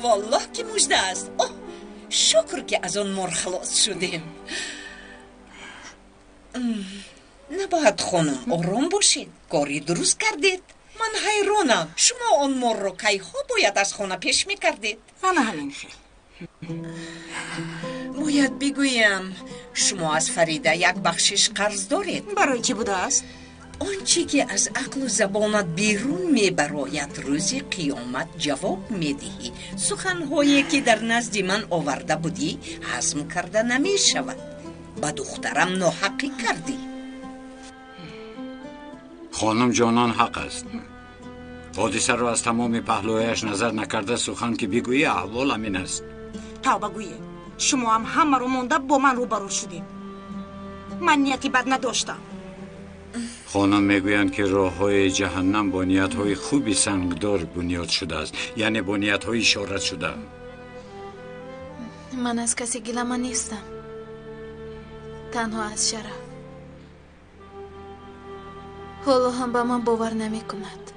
والله که مژده است. اوه شکر که از اون مر خلاص شدیم. نباید خانم آرام باشید، کاری درست کردید. من حیرانم شما اون مر رو کی ها باید از خانه پیش میکردید؟ من همین خیلی باید بگویم شما از فریده یک بخشش قرض دارید. برای چی بوده است؟ آنچه که از عقل و زبانت بیرون میبراید روزی قیامت جواب میدهی. سخنهایی که در نزد من آورده بودی هضم کرده نمیشود. با دخترم ناحقی کردی. خانم جانان حق است. حادثه رو از تمام پهلویش نظر نکرده سخن که بگویی احوال همین است. توبه گویه شما هم همه رو مونده با من روبرو شدیم. من نیتی بد نداشتم. خانم میگویند که راه های جهنم با نیت های خوبی سنگدار بنیاد شده است، یعنی با نیت های اشارت شده. من از کسی گیلم نیستم، تنها از شرف. حالا هم به من باور نمی کند.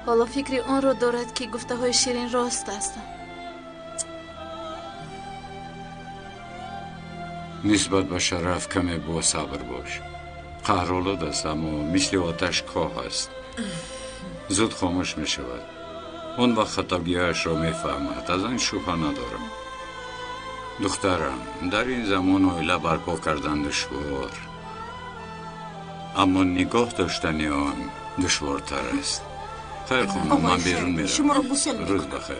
حالا فکر اون رو دارد که گفته های شیرین راست هستم. نسبت به شرف کمی با صبر باش. قهرآلود است اما مثل آتش کاه است، زود خاموش می شود. اون وقت خطاگیهش را می فهمد. از این شبهه ندارم. دخترم در این زمان عائله برپا کردن دشوار، اما نگاه داشتن آن دشوارتر است. خیر خانم من بیرون میرم. شما رو بوسه روز بخیر.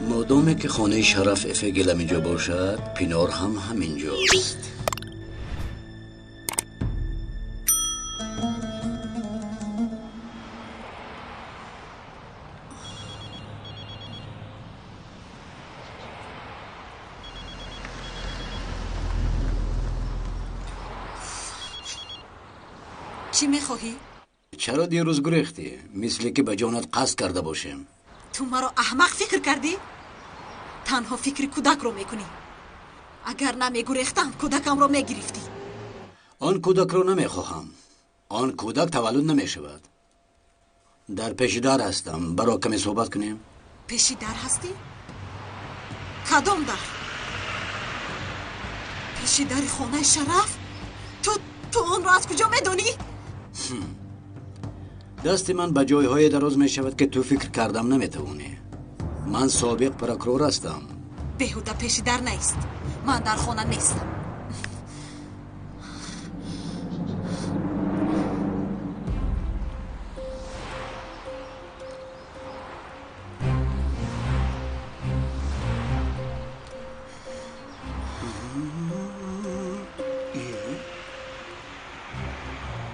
مادامی که خانه شرف افه گلم اینجا باشد، پینار هم همینجاست. چی میخواهی؟ چرا دیروز گریختی؟ مثل که به جانت قصد کرده باشیم. تو مرا احمق فکر کردی؟ تنها فکر کودک رو میکنی. اگر نمیگریختم کودکم رو میگرفتی. آن کودک رو نمیخواهم. آن کودک تولد نمیشود. در پیشدار هستم. برای کمی صحبت کنیم. پیشدار هستی؟ کدام در؟ پیشدار خانه شرف؟ تو اون رو از کجا میدونی؟ دست من به جایهای دراز می شود که تو فکر کردم نمیتوانی. من سابق پروکرور هستم. بهوده پیشدار نیست. من در خانه نیستم.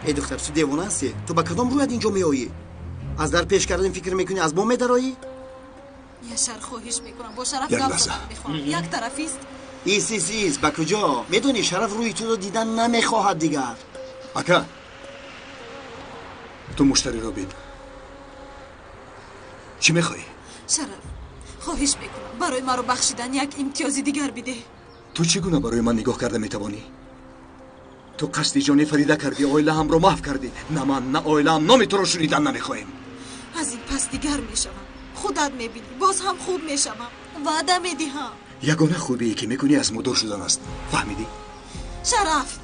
ای دختر تو دیوانه هستی؟ تو با کدام رویت اینجا میایی؟ از در پیش کردن فکر میکنی از ما میدرایی؟ یه شر خواهش میکنم با شرف گپ زدن میخوام. یک طرفیست. ایست با کجا؟ میدونی شرف روی تو رو دیدن نمیخواهد دیگر. اکا تو مشتری رو بین. چی میخوایی؟ شرف خواهش میکنم برای ما رو بخشیدن یک امتیازی دیگر بده. تو چگونه برای من نگاه کرده میتوانی؟ تو قصد جان فریده کردی، عائله هم رو محو کردی. نه من نه عائله هم نام تو رو شنیدن نمیخواهیم. از این پس دیگر میشوم. خودت میبینی باز هم خوب میشوم. وعده میدهم. یگانه خوبی که میکنی از مدار شدن است. فهمیدی؟ شرف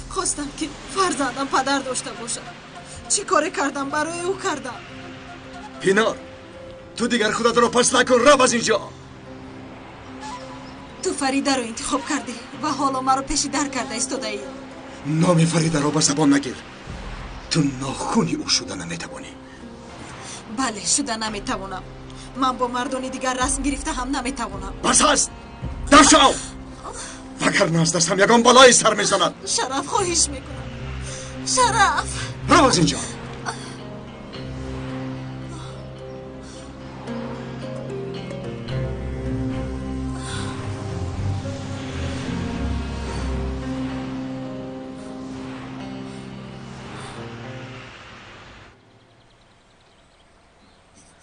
خواستم که فرزندم پدر داشته باشد. چی کاری کردم برای او کردم. پینار تو دیگر خودت رو پس نکن. رو از اینجا. تو فریده رو انتخاب کردی و حالا مرا پیشدار کرده ایستاده ای. نام فریده رو به زبان نگیر. تو ناخونی او شده نمیتوانی. بله شده نمیتوانم. من با مردانی دیگر رسم گرفته هم نمیتوانم. بس هست در شو. وگرنه از دستم یگان بالای سر میزند. شرف خواهش میکنم. شرف رو از اینجا.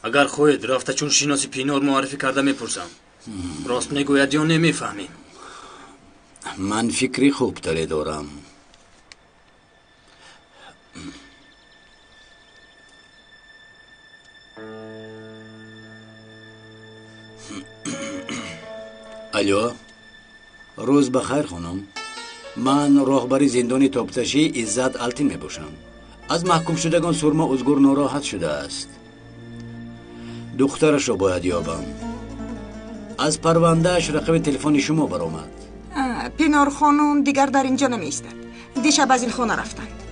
اگر خودت رفته چون شناسی پینار معرفی کرده میپرسم راست میگوید یا نمیفهمی؟ من فکری خوب داره دارم. الو، روز بخیر خانم. من راهبر زندان تابتشی عزت التین میباشم. از محکوم شدگان سرما ازگور ناراحت شده است. دخترش را باید یابم. از پروندهش رقم تلفن شما برآمد. پینار خانم دیگر در اینجا نمی‌ایستد. دیشب از این خانه رفتند.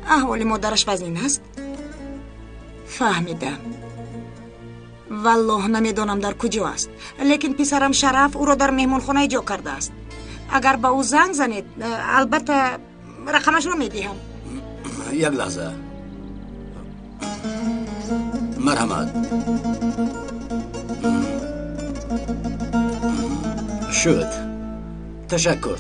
احوال مادرش وضعین است؟ فهمیدم. والله نمیدانم در کجا است، لیکن پسرم شرف او را در مهمانخانه جا کرده است. اگر به او زنگ زنید البته رقمش را میدهم. یک لحظه. مرحمت. شد. تشکر.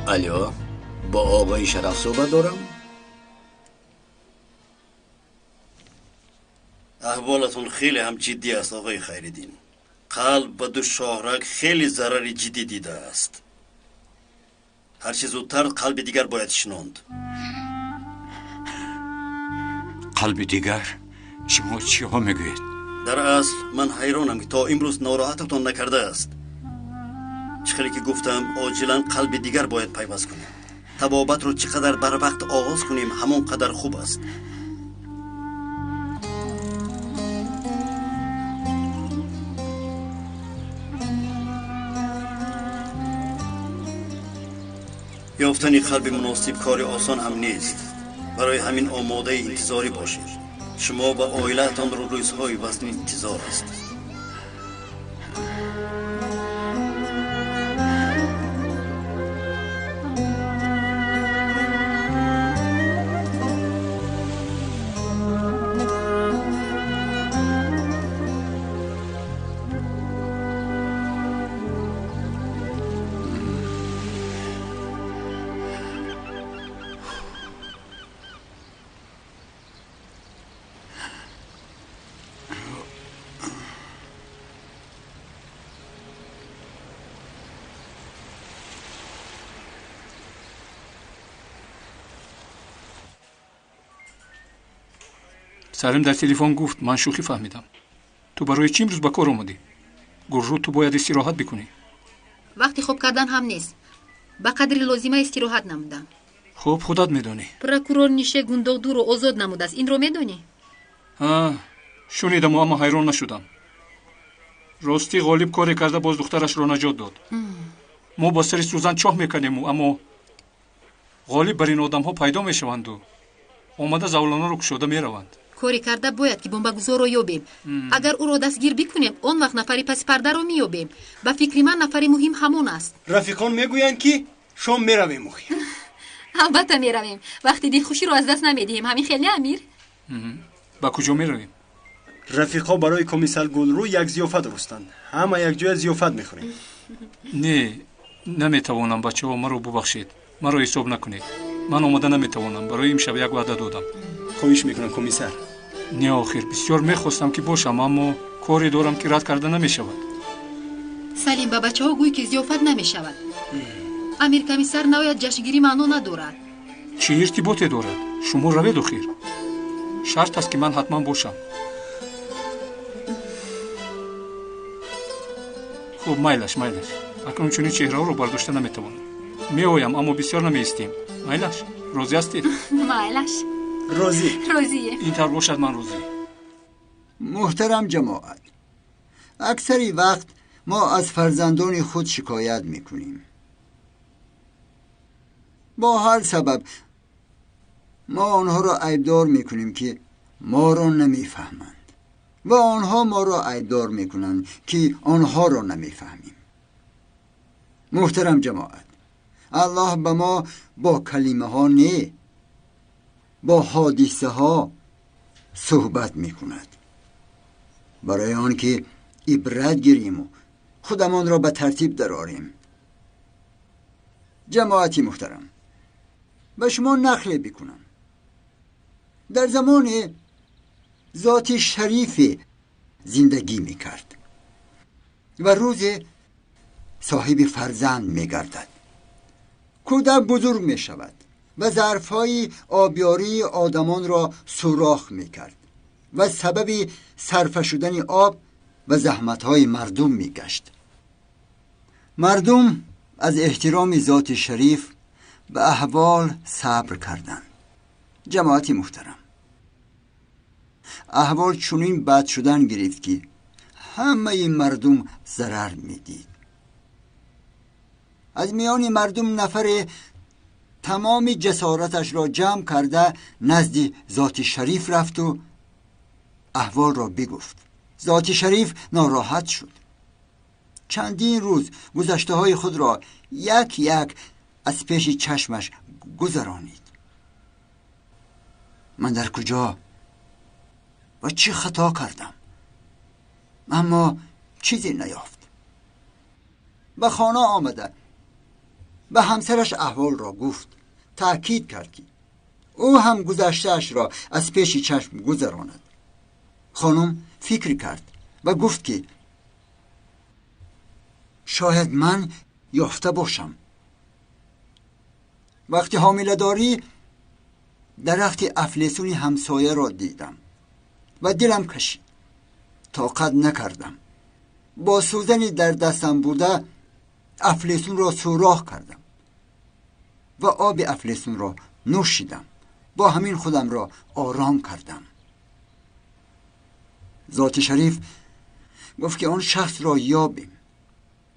الو، با آقای شرف صحبت دارم؟ احوالتون خیلی هم جدی است آقای خیردین. قلب و دو شاهرگ خیلی ضرر جدی دیده است. هرچی زودتر قلب دیگر باید شنوند. قلب دیگر؟ شما چی ها میگوید؟ در اصل من حیرانم که تا امروز ناراحتتان نکرده است. چخیلی که گفتم عاجلا قلب دیگر باید پیوست کنیم. طبابت رو چقدر بر وقت آغاز کنیم همون قدر خوب است. یافتن قلب مناسب کار آسان هم نیست. برای همین آماده انتظاری باشید. شما و عائله‌تان رو روزهای وزن انتظار است. سرم در تلفن گفت من شوخی فهمیدم. تو برای چی امروز با کار اومدی؟ گررو تو باید استراحت بکنی. وقتی خوب کردن هم نیست. با قدری لازمه استراحت نمودم. خب خودت میدونی. پروکورور نیشه گنداق دور و آزاد نموده است. این رو میدونی؟ شنیدم اما حیران نشدم. راستی غالب کاری کرده باز دخترش رو نجات داد. ما با سر سوزن چاه میکنیم اما غالب بر این آدم ها پیدا میشوند و آمده زولانه رو کشوده میروند. کاری کرده باید که بمبگذار رو یابیم. اگر او را دستگیر بکنیم اون وقت نفری پس پرده رو میابیم. با فکر من نفری مهم همون است. رفیقان میگویند که شام میرویم مخیم. البته میرویم. وقتی دل خوشی رو از دست نمیدیم. همین خیلی امیر. با کجا میرویم؟ رفیقا برای کمیسر گلرو یک ضیافت رستند. همه یک جای ضیافت میخوریم. نه نمیتوانم بچه ها مرا ببخشید. مرا حساب نکنید. من آمده نمیتوانم. برای امشب یک وعده دادم. خواهش میکنم کمیسر. نه آخر بسیار میخواستم که باشم اما کاری دارم که رد کرده نمیشود. سلیم با بچه ها گوی که ضیافت نمیشود. امیر کمیسر نوید جشنگیری معنا ندارد. چه ارتباطی دارد؟ شما روید آخر. شرط است که من حتما باشم. خب میلش. اکنون چونین چهره رو برداشته نمیتوانم. میآیم اما بسیار نمیستیم. میلش راضی هستید؟ میلش روزیه. اینطور باشد من روزی. محترم جماعت، اکثری وقت ما از فرزندان خود شکایت میکنیم. با هر سبب ما آنها را عیبدار میکنیم که ما را نمیفهمند و آنها ما را عیبدار میکنند که آنها را نمیفهمیم. محترم جماعت، الله به ما با کلمه ها نه، با حادثه ها صحبت میکند برای آن که عبرت گیریم و خودمان را به ترتیب درآوریم. جماعتی محترم، به شما نقل بکنم. در زمان ذات شریف زندگی میکرد و روز صاحب فرزند میگردد. کودک بزرگ میشود و ظرفهای آبیاری آدمان را سوراخ میکرد و سبب صرف شدن آب و زحمتهای مردم میگشت. مردم از احترام ذات شریف به احوال صبر کردند. جماعتی محترم، احوال چنین بد شدن گرفت که همه این مردم ضرر میدید. از میان مردم نفر تمام جسارتش را جمع کرده نزد ذات شریف رفت و احوال را بگفت. ذات شریف ناراحت شد. چندین روز گذشته های خود را یک یک از پیش چشمش گذرانید. من در کجا و چه خطا کردم؟ اما چیزی نیافت. به خانه آمده به همسرش احوال را گفت. تأکید کرد که او هم گذشته‌اش را از پیش چشم گذراند. خانم فکر کرد و گفت که شاید من یافته باشم. وقتی حامله داری درخت افلیسون همسایه را دیدم و دلم کشید. طاقت نکردم. با سوزنی در دستم بوده افلیسون را سوراخ کردم و آب افلیسون را نوشیدم. با همین خودم را آرام کردم. ذات شریف گفت که آن شخص را یابیم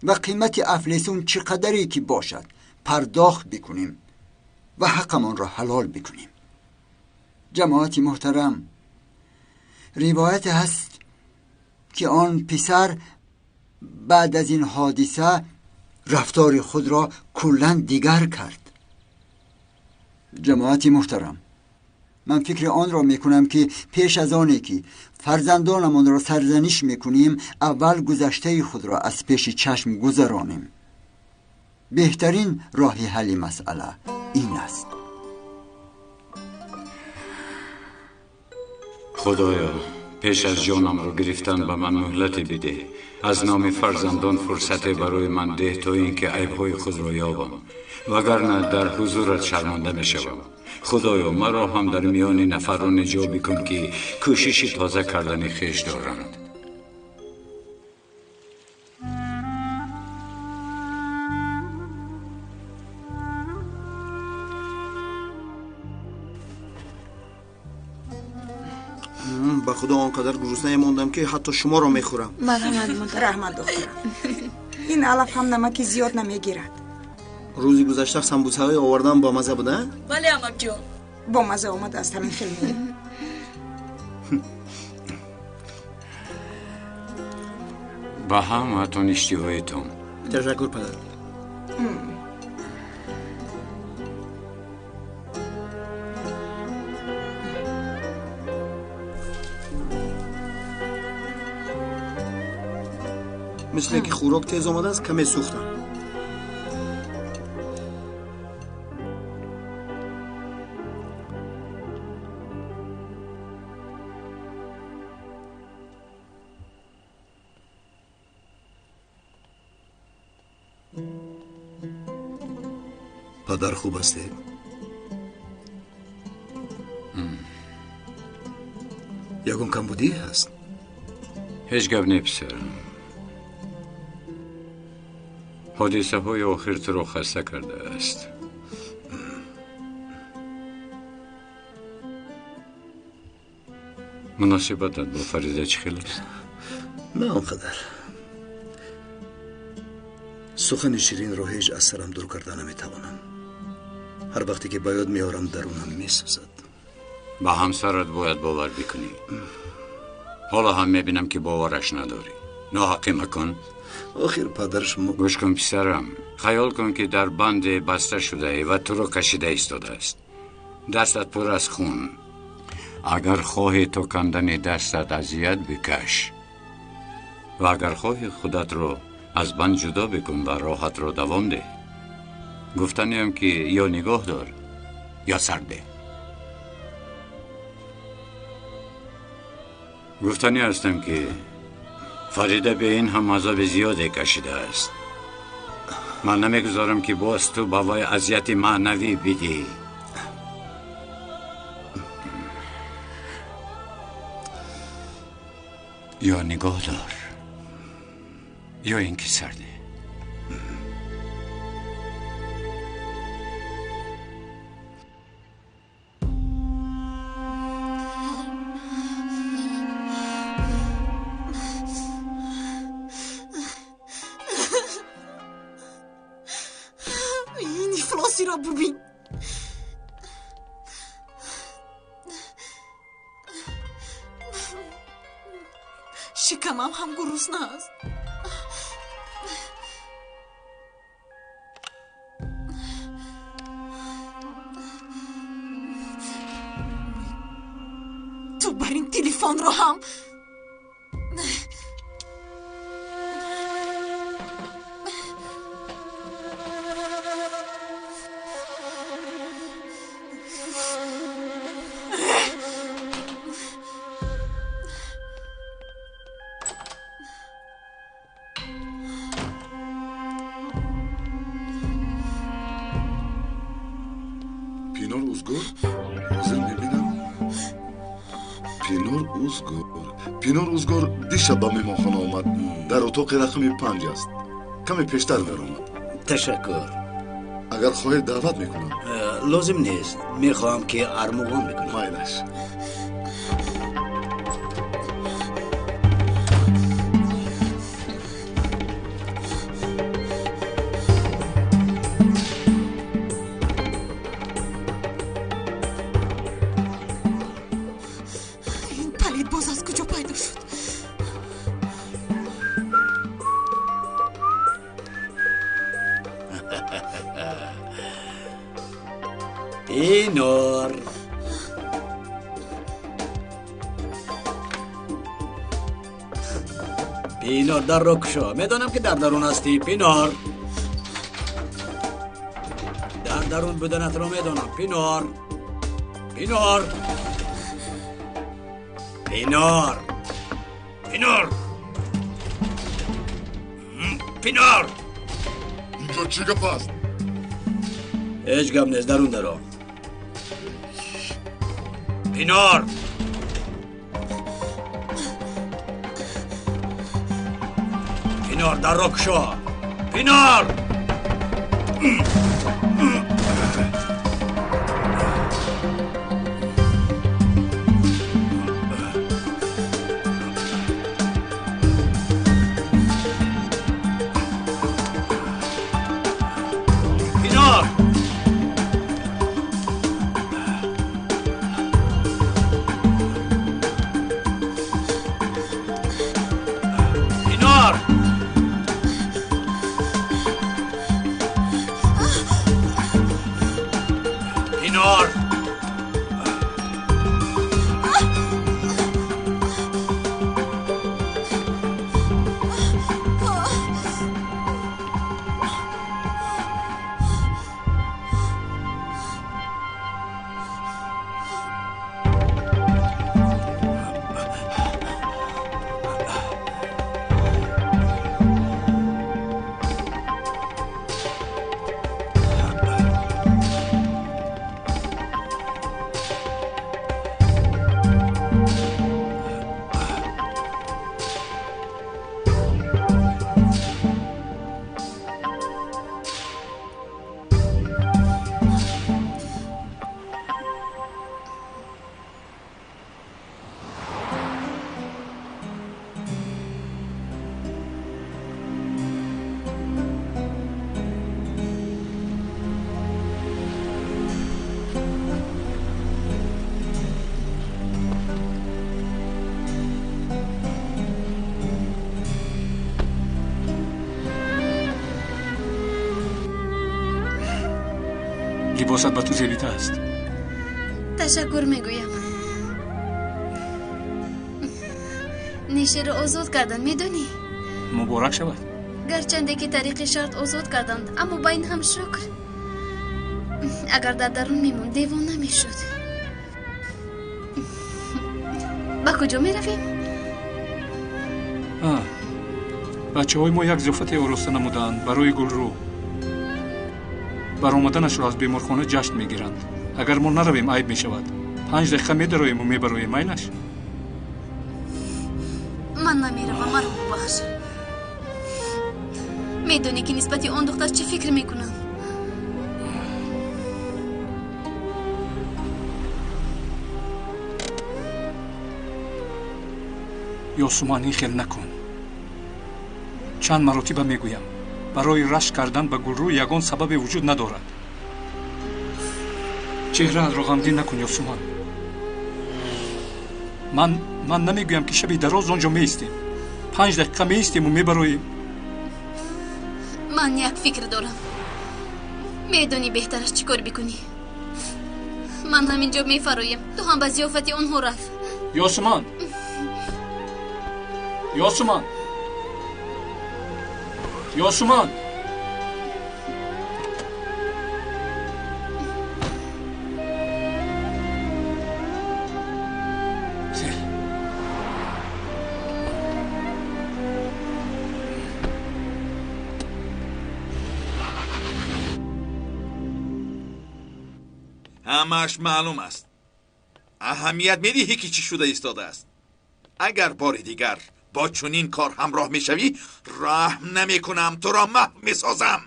و قیمت افلیسون چقدری که باشد پرداخت بکنیم و حقمان را حلال بکنیم. جماعتی محترم، روایت هست که آن پسر بعد از این حادثه رفتار خود را کلاً دیگر کرد. جماعتی محترم، من فکر آن را میکنم که پیش از آنی که فرزندانمان را سرزنش میکنیم اول گذشته خود را از پیش چشم گذرانیم. بهترین راه حل مسئله این است. خدایا پیش از جانم را گرفتن به من مهلت بده. از نام فرزندان فرصت برای من ده تا اینکه عیب‌های خود را یابم، وگرنه در حضورت شرمنده میشوم. خدایا مرا هم در میان نفران جا بکن که کوشش تازه کردن خویش دارند. به خدا آنقدر گرسنه ماندم که حتی شما را میخورم. رحمت دخترم، این علف هم نمکی زیاد نمیگیرد. روزی گذشته سمبوسه های آوردم با مزه بوده؟ بله امک جان، با مزه آمد از همین فیلمی. با همتون اشتیهایتون. تشکر پدر. مثل که خوراک تیز آمده است کمی سوختم. پدر خوب هستی؟ یکم کمبودی هست؟ هیچ گپ نی پسرم. حادثه های آخر تو را خسته کرده است. مناسبتت با فریده چه خیلی است؟ نه آنقدر. سخن شیرین را هیچ از سرم دور کرده نمیتوانم. هر وقتی که باید میارم درونم میسوزد. با همسرت باید باور بکنی. حالا هم میبینم که باورش نداری. ناحقی مکن. آخر پدرش گوش کن پسرم، خیال کن که در بند بسته شده ای و تو رو کشیده ایستاده است. دستت پر از خون. اگر خواهی تو کندن دستت اذیت بکش و اگر خواهی خودت رو از بند جدا بکن و راحت رو دوام ده. گفتنیم که یا نگاه دار یا سرده. گفتنی هستم که فریده به این هم عذاب زیاده کشیده است. من نمیگذارم که باز تو بوای اذیت معنوی بدی. یا نگاه دار یا اینکه سرده. این افلاسی را ببین. شکمم هم گرسنه است. تو بر این تلفن رو هم پینور اوزگور حاضر میبینم. پینور اوزگور پینور اوزگور دیشب به مهمانخانه آمد. در اتاق رقم 5 است. کمی پیشتر درآمد. تشکر. اگر خواهید دعوت میکنم. لازم نیست. میخواهم که ارمغان میکنم. مایلش. پینور پینور در رو کشو. میدانم که در درون هستی پینور. در درون بودنت رو میدانم پینور. پینور پینور پینور پینور اینجا چی گپ است؟ هیچ گپ نیست. درون درو. پینور پینور در رو کشو. پینور لباست با تو زیبیده است. تشکر میگویم. نیشه رو آزاد کردن میدونی؟ مبارک شود. گرچنده که طریق شرط آزاد کردند اما با این هم شکر. اگر در درون میمون دیوانه میشد. با کجا میرویم؟ بچه های ما یک ضیافت آراسته نمودند برای گلرو. برآمدنش را از بیمارخانه جشن میگیرند. اگر ما نرویم عیب میشود. 5 دقیقه میدرویم و میبرویم. میلش من نمیروم. مرا ببخش. میدونی که نسبت آن دختر چه فکر میکنم؟ یاسمانی خیل نکن. چند مرتبه میگویم برای رشک کردن به گلرو یگان سبب وجود ندارد. چهره را غمگین نکن یاسمان. من نمیگویم که شبی دراز آنجا میستیم. 5 دقیقه میستیم و میبرویم. من یک فکر دارم. میدونی بهترش چیکار بکنی؟ من همینجا میفرایم. تو هم به ضیافت اونها رفت. یاسمان یاسمان یاسمان همش معلوم است. اهمیت میدهی که چی شده ایستاده است. اگر بار دیگر با چنین کار همراه میشوی رحم نمیکنم، تو را محو میسازم.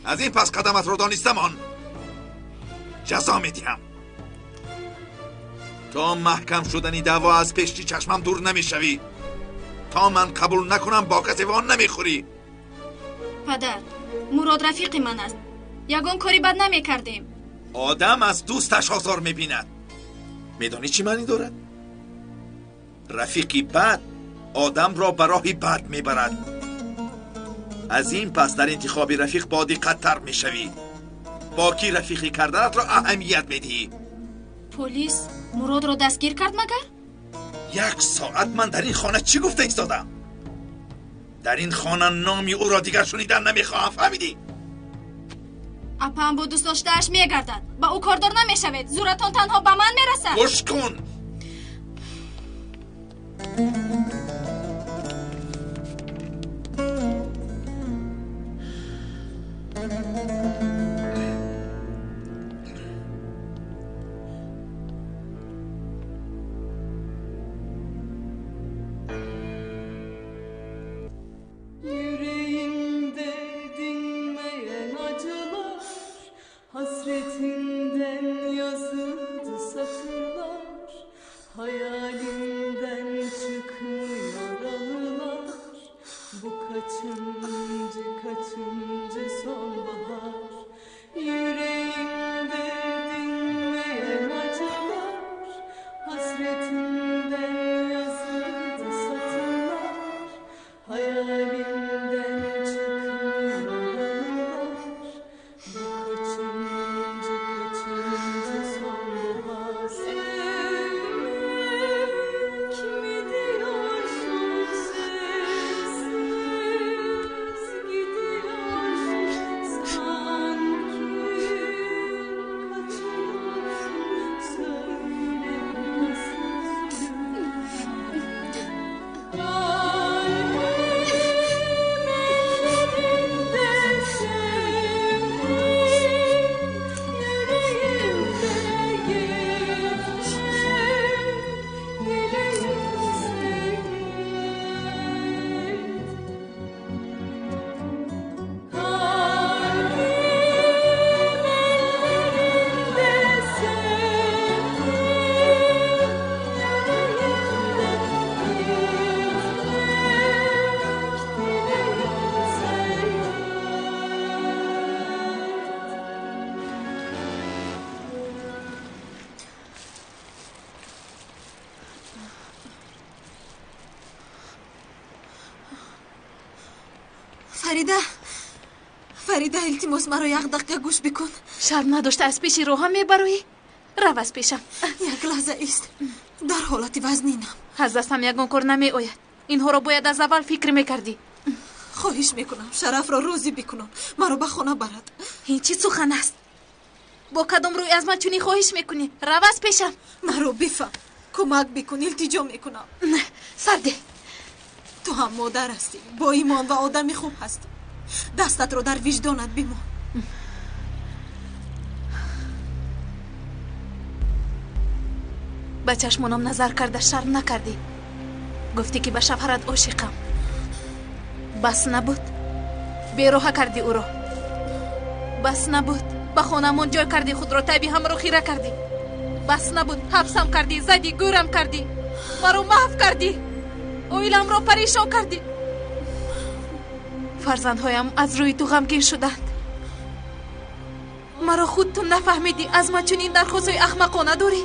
از این پس قدمت رو دانستم آن جزا میدهم. تا محکم شدنی دعوا از پشتی چشمم دور نمیشوی. تا من قبول نکنم با کسی وان نمیخوری. پدر، مراد رفیق من است. یگان کاری بد نمیکردیم. آدم از دوستش آزار میبیند. میدانی چی معنی دارد؟ رفیقی بد آدم را به راهی بد میبرد. از این پس در انتخاب رفیق با دقت تر میشوی. با کی رفیقی کردنت را اهمیت میدهی. پلیس مراد را دستگیر کرد مگر؟ 1 ساعت من در این خانه چی گفته ایستادم؟ در این خانه نامی او را دیگر شنیدن نمیخواهم. فهمیدی؟ اپم با دوست داشتهاش میگردد. با او کاردار نمیشوید. زورتان تنها به من میرسد. گوش کن. فریده التماس مرا 1 دقیقه گوش بکن. شرم نداشته از پیش روها میبروی؟ رو از پیشم. یک لحظه ایست. در حالت وزنینم. از دستم یگان کار نمی آید. اینها را باید از اول فکر میکردی. خواهش میکنم شرف را راضی بکنن مرا به خانه برد. این چی سخن است؟ با کدام روی از من چونی خواهش میکنی؟ رواز پیشم. مرا بفهم، کمک بکن، التجا میکنم. نه سرده. تو هم مادر هستی، با ایمان و آدمی خوب هستی. دستت رو در وجدانت بمان. به چشمانم نظر کرده شرم نکردی. گفتی که به شوهرت عاشقم. بس نبود بیروها کردی او رو. بس نبود به خانمان جای کردی خود رو، طبی هم رو خیره کردی. بس نبود حبسم کردی، زدی گورم کردی، مرا محو کردی، اویلم رو پریشان کردی. فرزندهایم از روی تو غمگین شدند. مرا خود تو نفهمیدی، از من چنین درخواستای احمقانه داری؟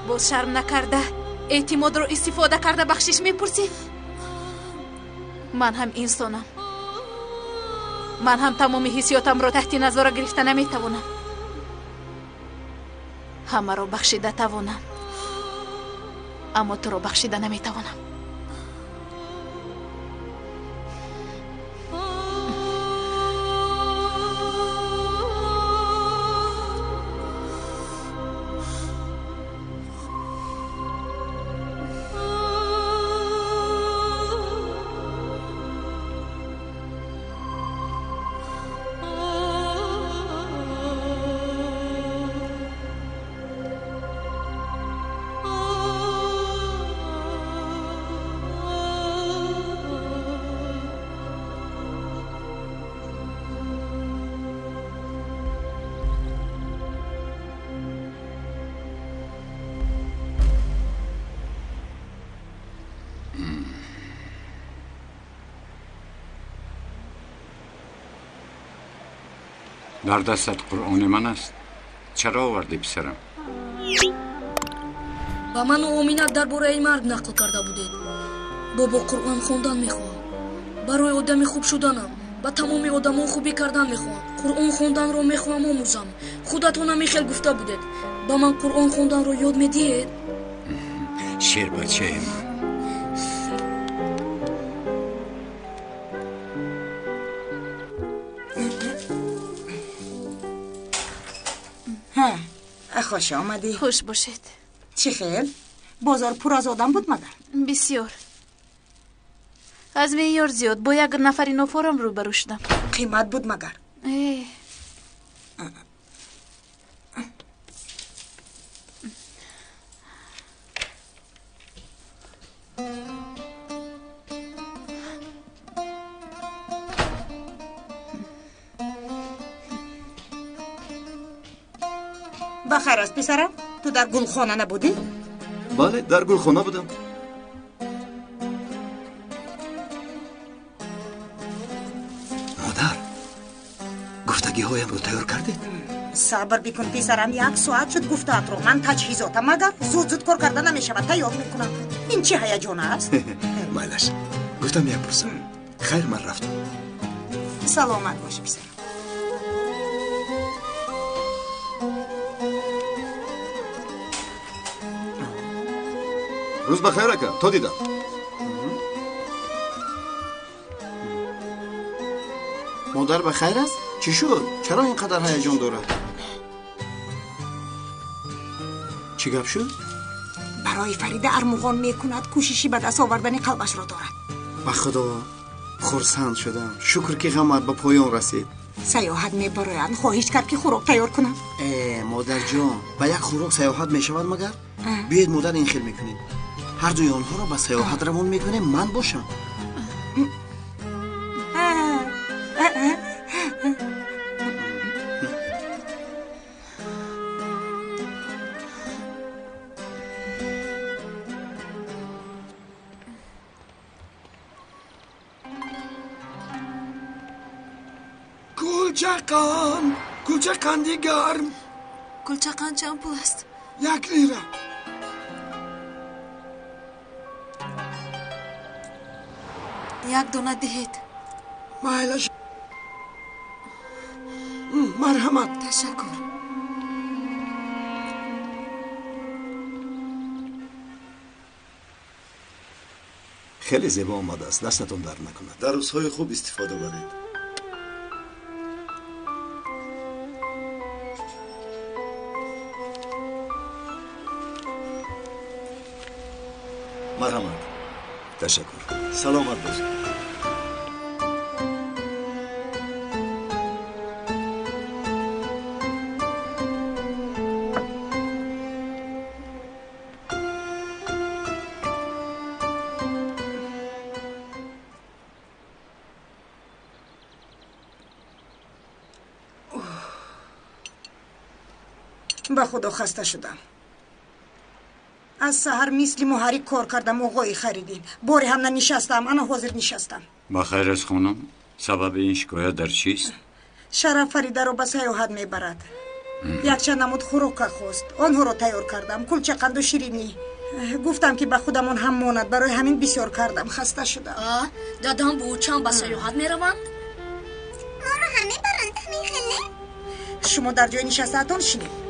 باز شرم نکرده اعتماد رو استفاده کرده بخشش میپرسی؟ من هم انسانم، من هم تمام حسیاتم رو تحت نظر گرفته نمیتوانم. همه رو بخشیده توانم، اما تو رو بخشیده نمیتوانم. در دستت قرآن من است. چرا آوردی پسرم؟ با من و امینت درباره مرگ نقل کرده بودید. با قرآن خوندن میخوام، برای آدم خوب شدنم، با تمام آدمان خوبی کردن میخوام. قرآن خوندن رو میخوام آموزم. خودتون هم خیلی گفته بودید با من قرآن خوندن رو یاد میدید. شیر بچه من. خوش آمدی. خوش باشید. چی خیر؟ بازار پر از آدم بود مگر؟ بسیار. از معیار زیاد. با یک نفری نوفارم روبرو شدم. قیمت بود مگر؟ بخیر است پسرم؟ تو در گلخانه نبودی؟ بله در گلخانه بودم. مادر گفتگی هایم رو تیار کردید؟ صبر بکن پسرم، یک ساعت شد گفتات رو من تجهیزاتم مگر زود کار کردن نمیشود، تیار میکنم. این چه هیجان است؟ مایلش گفتم یک پرسم. خیر من رفتم. سلامت باشی پسرم. روز بخیر اکا، تو دیدم. مادر بخیر است؟ چی شد؟ چرا اینقدر هیجان دارد؟ چی گپ شد؟ برای فرید ارمغان میکند، کوششی به دست آوردن قلبش را دارد. به خدا خرسند شدم، شکر که غمت به پایان رسید. سیاحت میبرند، خواهش کرد که خوراک تیار کنم. مادر جان، به یک خوراک سیاحت میشود مگر؟ بیاید مادر این خیل میکنیم، هر دوی آنها را به سیاحت روان میکنیم، من باشم. گلچقان دیگر. گلچقان چند پول است؟ 1 لیره. یک دونه دهید. مایلش. مرحمت. تشکر. خیلی زیبا آمده است. دستتون در نکند. در روزهای خوب استفاده برید. مرحمت. تشکر. سلامت باشید. به خدا خسته شدم. از سحر مثل محرک کار کردم و غوی خریدیم. باری هم ننشستم. انا حاضر نشستم. بخیر است خانم. سبب این شکایت در چیست؟ شرف فریده رو به سیاحت میبرد. یک چند نمود خوراک خواست. آنها رو تیار کردم. کلچه قند و شیرینی. گفتم که به خودمون هم ماند. برای همین بسیار کردم. خسته شدم. دادم بوچان به سیاحت میروند؟ ما رو همه برنده میخله. شما در جای نشستتان شینید.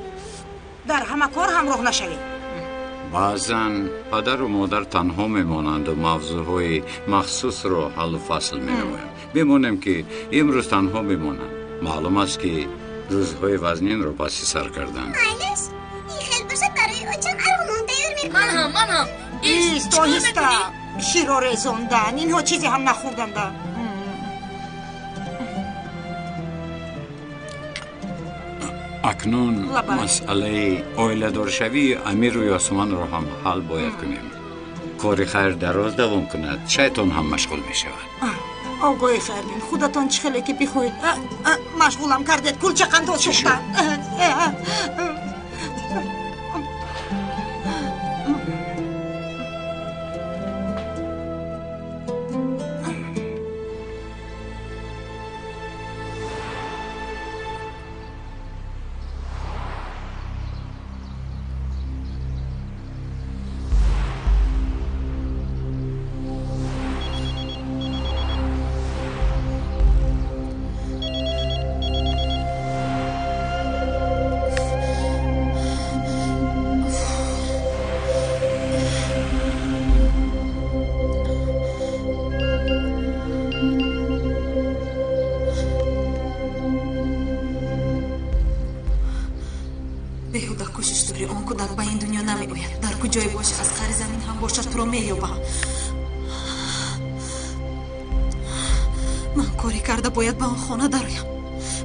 در همه کار همراه نشوید. بعضا پدر و مادر تنها میمانند و موضوعهای مخصوص رو حل و فصل مینمایند. بمانیم که امروز تنها میمانند. معلوم است که روزهای وزنین رو پس سر کردند. مایلش این خیلی باشه برای اوچان ارغمان تیار میکنم. من هم ایست آهسته. شیر رزاندن. اینها چیزی هم نخوردند. اکنون مسئله اویله دارشوی امیر و یاسمان رو هم حل باید کنیم. کاری خیر دراز دوام کند. شیطان هم مشغول می شود. آقای خیرین خودتان چه خیلی که بخواید. مشغولم کردید. کلچه قند شدن. جای باشه از قر زمین هم باشه تو رو مییابم. من کاری کرده باید به آن خانه درایم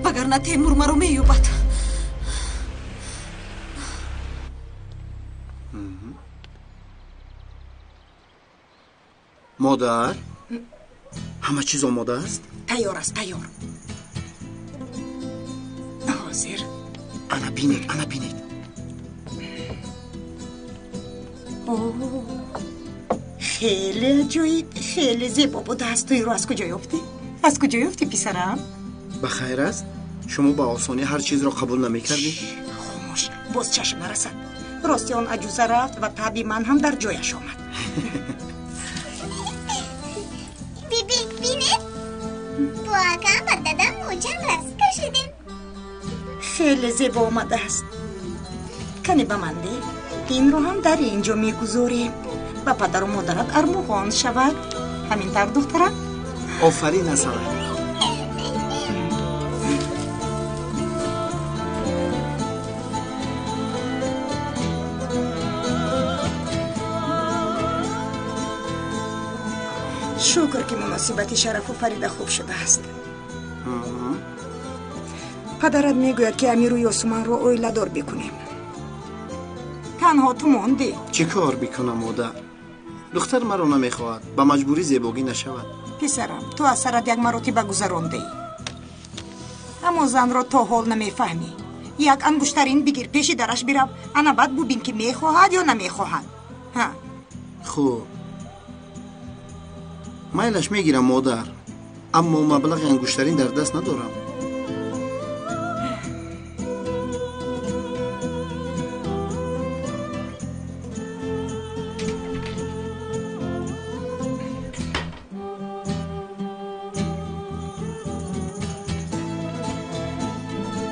وگرنه تیمور مرا مییابد. مادر همه چیز آماده است؟ تیار است. تیار. حاضر. انا بینید. خیلی عجیب. خیلی زیبا بوده است. توی رو از کجا یافتی؟ از کجا یافتی پسرم؟ بخیر است. شما با آسانی هر چیز را قبول نمی کردی؟ خاموش. باز چشم نرسد. راستی آن عجوزه رفت و طبی من هم در جایش آمد. بینید واقعا با دادم موجم رست کشیدیم. خیلی زیبا آمده است. کنی به من ده. این رو هم در اینجا میگذاریم و پدر و مادرت ارمغان شود. همین طور دخترم. آفرین اصلا. شکر که مناسبت شرف و فریده خوب شده است. پدرت میگوید که امیر و یاسمان رو اویله دار بکنیم. تنها تو ماندی. چی کار بکنم مادر؟ دختر مرا نمیخواهد. با مجبوری زیباگی نشود. پسرم تو از سرت یک مرتبه گذرانده ای. اما زن را تا حال نمیفهمی. یک انگشترین بگیر پیشی درش بیرم. انا بعد ببین که میخواهد یا نمیخواهد. خوب مایلش میگیرم مادر، اما مبلغ انگشترین در دست ندارم.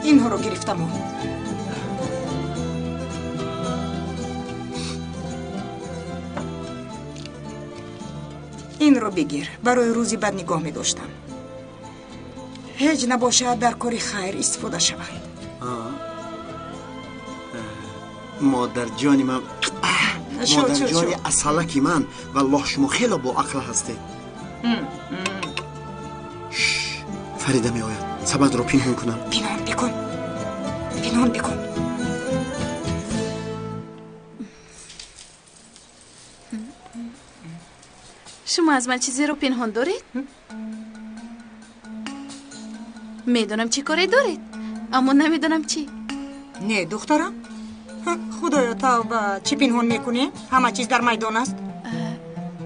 اینها رو گرفتم. این رو بگیر. برای روزی بعد نگاه می داشتم. هیچ نباشد در کاری خیر استفاده شود. مادر جانی من مادر جانی اصالکی من والله شما خیلی با عقل هستید. فریده می آید. سبد رو پنهان کنم. پنهان بکن. شما از من چیزی رو پنهان دارید؟ میدونم چی کاری دارید، اما نمیدونم چی. نه دخترم، خدایا توبه، چی پنهان میکنی؟ همه چیز در میدان است.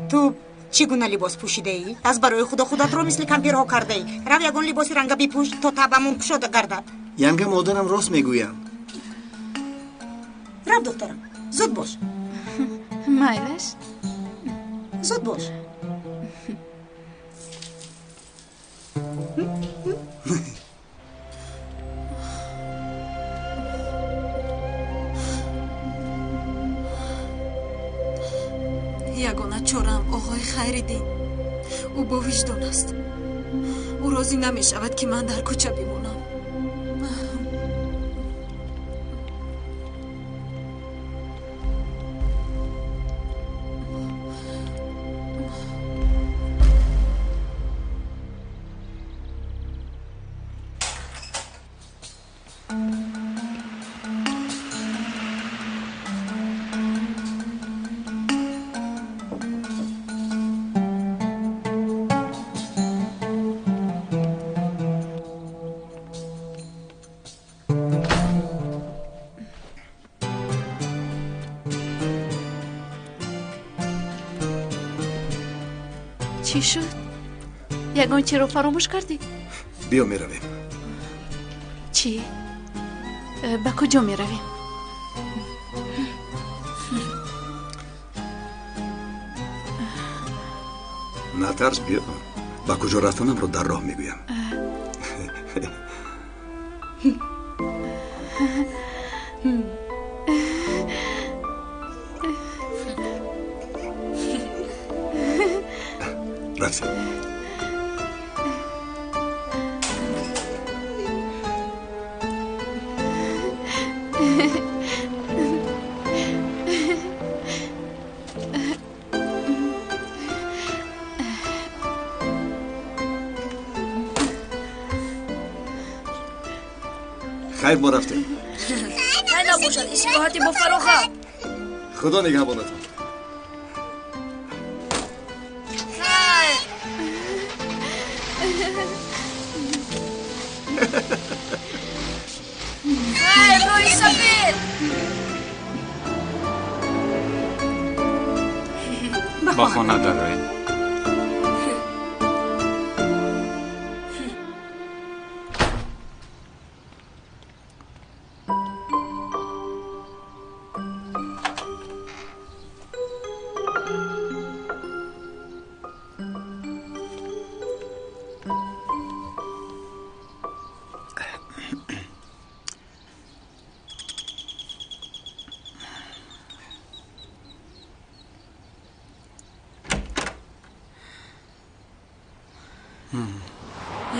تو چگونه لباس پوشیده ای؟ از برای خودت رو مثل کمپیرها کرده ای. رو یگان لباسی رنگ بپوش تا تبمون پوشیده گردد. ینگه مادرم راست میگویم. رو دخترم، زود باش. میلش زود باش. یگانه چورم آقای خیریدین. او با وجدان است. او راضی نمی شود که من در کوچه بمانم. چی شد؟ یگان چی رو فراموش کردی؟ بیا می رویم. چی؟ به کجا می رویم؟ نترس بیا. به کجا رفتنم رو در راه میگویم. رفتیم. خیر ما رفتیم. خیر نباشد استراحتی با فراخت. خدا نگهبانتون. خیر روی سفید. با خانه دارید.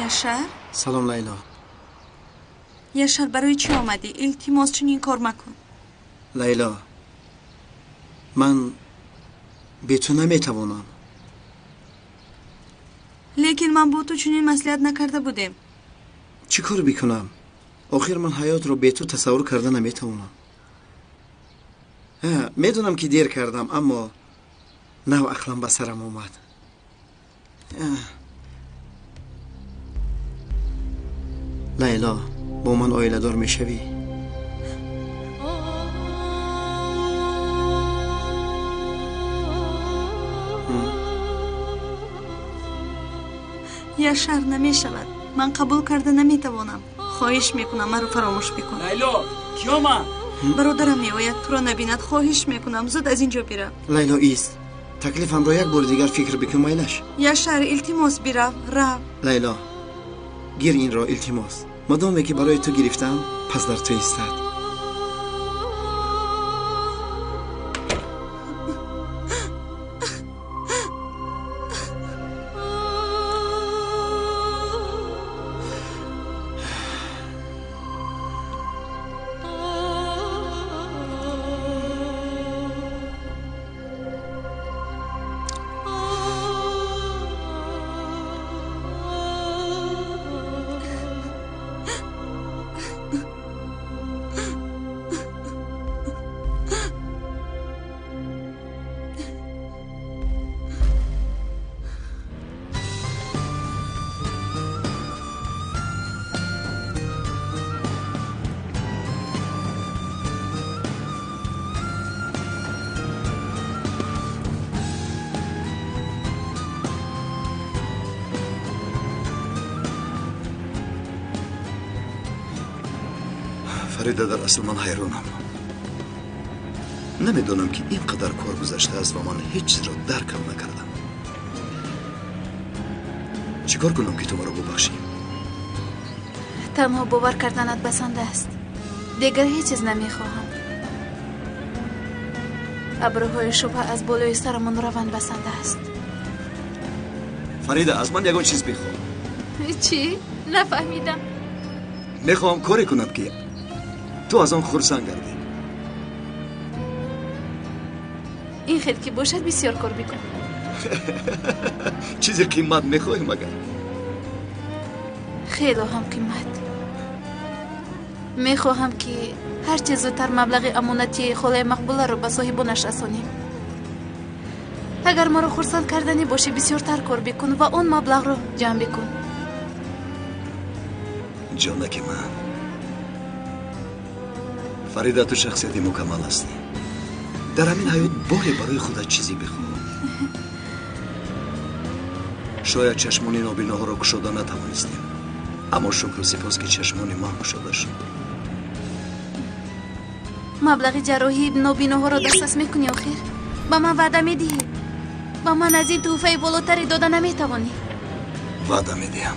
یاشار؟ سلام لیلا. یاشار برای چی آمدی؟ التماس چنین کار مکن. لیلا من به تو نمیتوانم. لیکن من با تو چنین مصلحت نکرده بودم. چی کار بکنم؟ آخر من حیات رو به تو تصور کرده نمیتوانم. میدونم که دیر کردم اما نو عقلم به سرم اومد. لیلا با من آیله دار میشوی؟ یاشار نمی شود. من قبول کرده نمیتوانم. خواهش میکنم من رو فراموش بکن. لیلا کیاما؟ برادرم میآید تو را نبیند. خواهش میکنم زود از اینجا بیرو. لیلا ایست. تکلیفم را یک بار دیگر فکر بکن میلش. یاشار التماس بیرو. رو. لیلا گیر این را التماس. مادامی که برای تو گرفتم پس در تو ایستد. فریده در اصل من حیرانم. نمیدونم که اینقدر کار گذشته است و من هیچ چیز را درکم نکردم. چیکار کنم که تو مرا ببخشی؟ تنها باور کردنت بسنده است. دیگر هیچ چیز نمیخواهم. ابروهای شبه از بالای سرمان روان بسنده است. فریده از من یگان چیز بخوام. چی؟ نفهمیدم. میخوام کاری کنم که تو از آن خرسند گردی. این خیلی که باشد بسیار کار بکن. چیزی قیمت میخوای مگر؟ خیلی هم قیمت. میخواهم که هر چیز زودتر مبلغ امانتی خاله مقبوله رو به صاحبانش رسانیم. اگر ما رو خرسند کردنی باشی بسیارتر کار بکن و اون مبلغ رو جمع بکن. جانک من، فریده تو شخصیتی مکمل هستی. در همین حیات باری برای خودت چیزی بخواه. شاید چشمانی نابینا ها را گشوده نتوانستیم، اما شکر و سپاس که چشمانی ما گشوده شد. مبلغ جراحی نابینا ها را دسترس میکنی آخر؟ با من وعده میدهی؟ با من از این تحفه بالاتری داده نمیتوانی؟ وعده میدیم.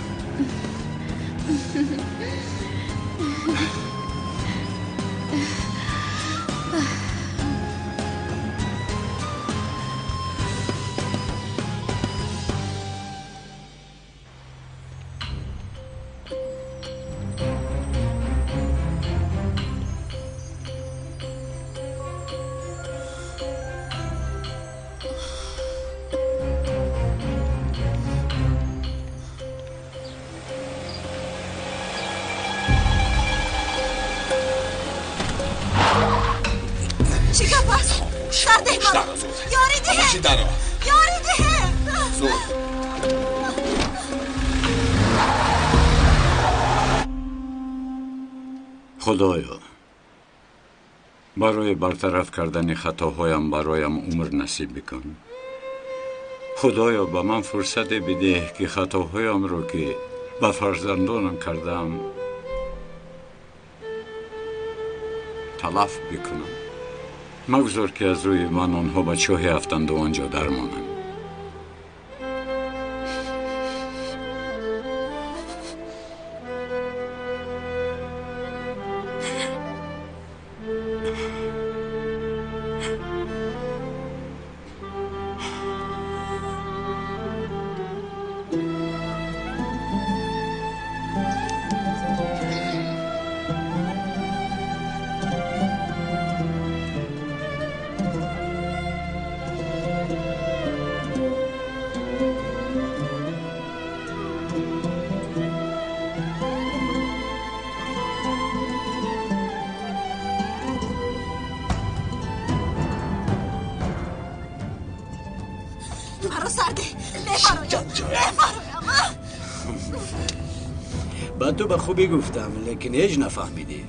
خدایا برای برطرف کردن خطاهایم برایم عمر نصیب بکن. خدایا به من فرصت بده که خطاهایم رو که به فرزندانم کردم تلف بکنم. مگذار که از روی من آنها به چاه افتند و آنجا درمانند. با تو به خوبی گفتم لیکن هیچ نفهمیدی.